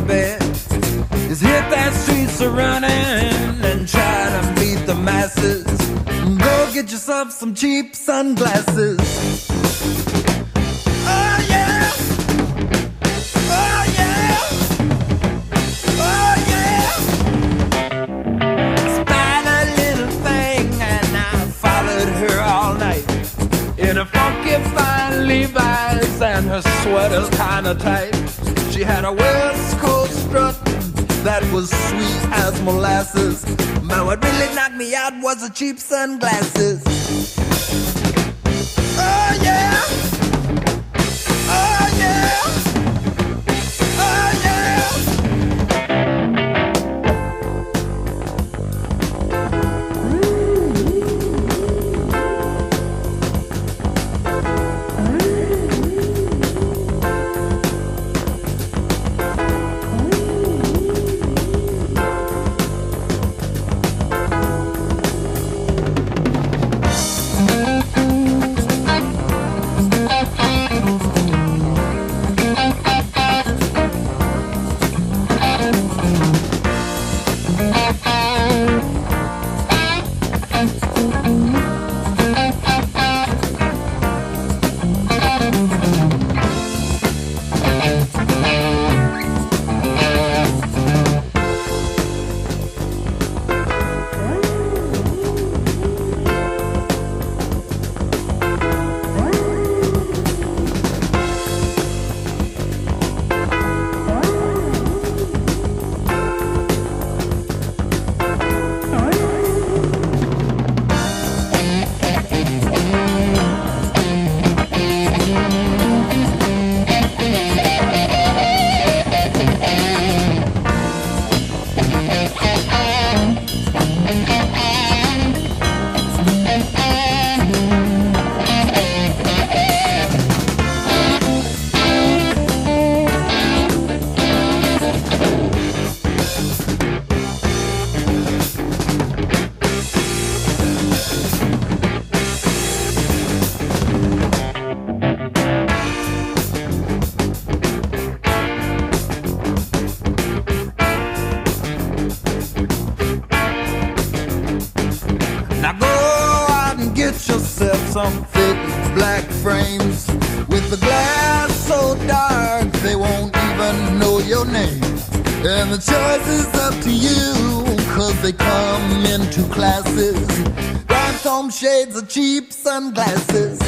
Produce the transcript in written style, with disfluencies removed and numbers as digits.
bed is hit that streets a running and try to meet the masses. Go get yourself some cheap sunglasses. Oh yeah, oh yeah, oh yeah. Spied a little thing and I followed her all night in a funky fine Levi's and her sweater's kinda tight. She had a West Coast strut that was sweet as molasses. But what really knocked me out was the cheap sunglasses. Oh yeah, oh yeah, oh yeah. Some thick black frames with the glass so dark they won't even know your name. And the choice is up to you, cause they come in two classes: rhinestone shades or cheap sunglasses.